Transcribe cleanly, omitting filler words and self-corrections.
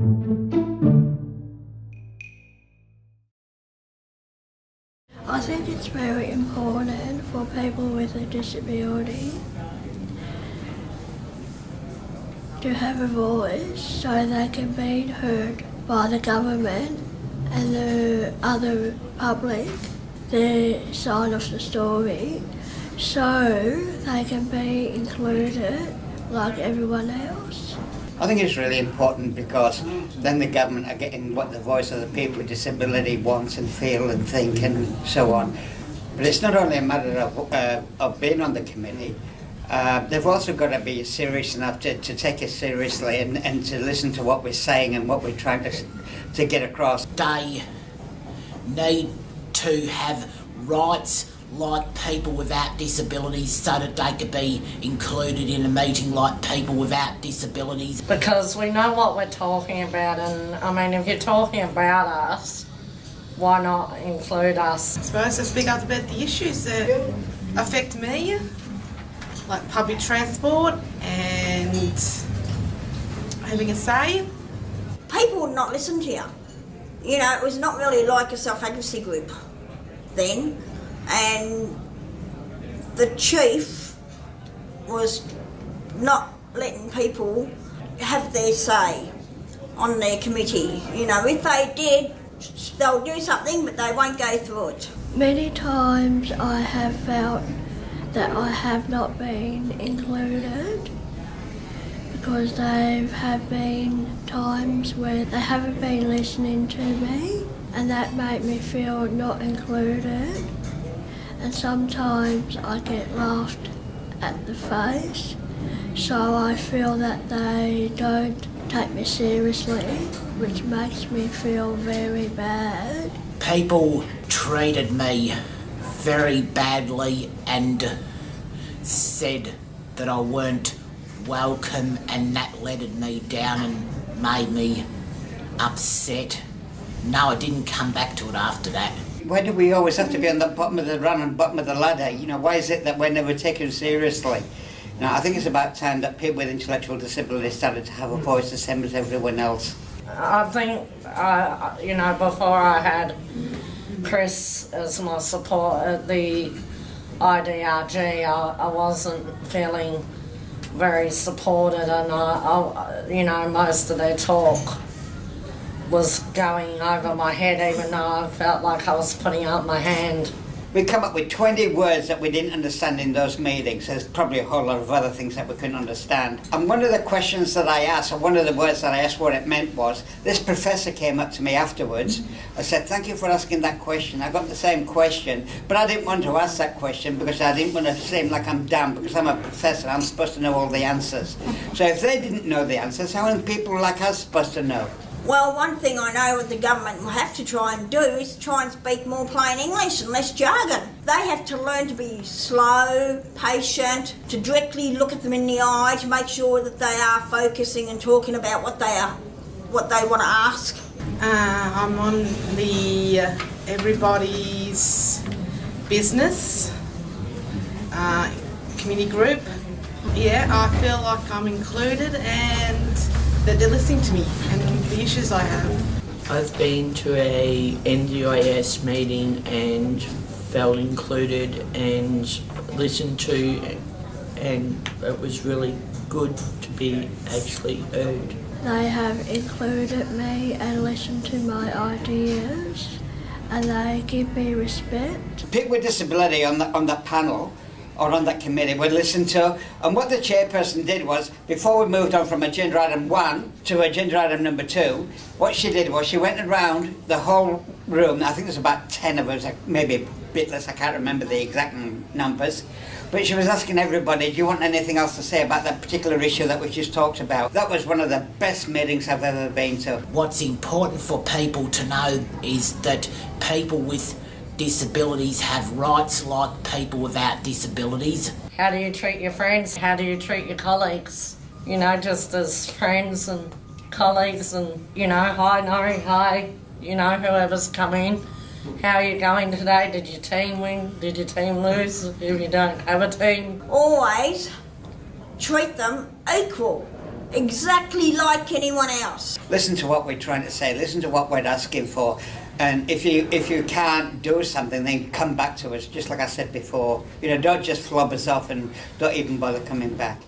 I think it's very important for people with a disability to have a voice so they can be heard by the government and the other public, their side of the story, so they can be included like everyone else. I think it's really important because then the government are getting what the voice of the people with disability wants and feel and think and so on. But it's not only a matter of being on the committee. They've also got to be serious enough to take it seriously and to listen to what we're saying and what we're trying to get across. They need to have rights like people without disabilities so that they could be included in a meeting like people without disabilities. Because we know what we're talking about, and I mean, if you're talking about us, why not include us? I suppose to speak up about the issues that affect me, like public transport and having a say. People would not listen to you. You know, it was not really like a self-advocacy group then, and the chief was not letting people have their say on their committee. You know, if they did, they'll do something, but they won't go through it. Many times I have felt that I have not been included because there have been times where they haven't been listening to me, and that made me feel not included. And sometimes I get laughed at the face, so I feel that they don't take me seriously, which makes me feel very bad. People treated me very badly and said that I weren't welcome, and that letted me down and made me upset. No, I didn't come back to it after that. Why do we always have to be on the bottom of the run and bottom of the ladder? You know, why is it that we're never taken seriously? Now, I think it's about time that people with intellectual disabilities started to have a voice the same as everyone else. I think, you know, before I had Chris as my support at the IDRG, I wasn't feeling very supported, and you know, most of their talk was going over my head, even though I felt like I was putting up my hand. We come up with 20 words that we didn't understand in those meetings. There's probably a whole lot of other things that we couldn't understand. And one of the questions that I asked, or one of the words that I asked what it meant was, this professor came up to me afterwards. I said, thank you for asking that question. I got the same question, but I didn't want to ask that question because I didn't want to seem like I'm dumb, because I'm a professor, I'm supposed to know all the answers. So if they didn't know the answers, how are people like us supposed to know? Well, one thing I know what the government will have to try and do is try and speak more plain English and less jargon. They have to learn to be slow, patient, to directly look at them in the eye, to make sure that they are focusing and talking about what they want to ask. I'm on the Everybody's Business community group. Yeah, I feel like I'm included and that they're listening to me and the issues I have. I've been to a NDIS meeting and felt included and listened to, and it was really good to be actually heard. They have included me and listened to my ideas, and they give me respect. People with disability on that panel or on that committee were listened to, and what the chairperson did was, before we moved on from agenda item 1 to agenda item number 2, what she did was she went around the whole room. I think there's about 10 of us, maybe a bit less, I can't remember the exact numbers, but she was asking everybody, do you want anything else to say about that particular issue that we just talked about? That was one of the best meetings I've ever been to. What's important for people to know is that people with disabilities have rights like people without disabilities. How do you treat your friends? How do you treat your colleagues? You know, just as friends and colleagues, and, you know, hi, no, hi, you know, whoever's coming. How are you going today? Did your team win? Did your team lose? If you don't have a team? Always treat them equal. exactly like anyone else. Listen to what we're trying to say, listen to what we're asking for, and if you can't do something, then come back to us, just like I said before. You know, don't just flub us off and don't even bother coming back.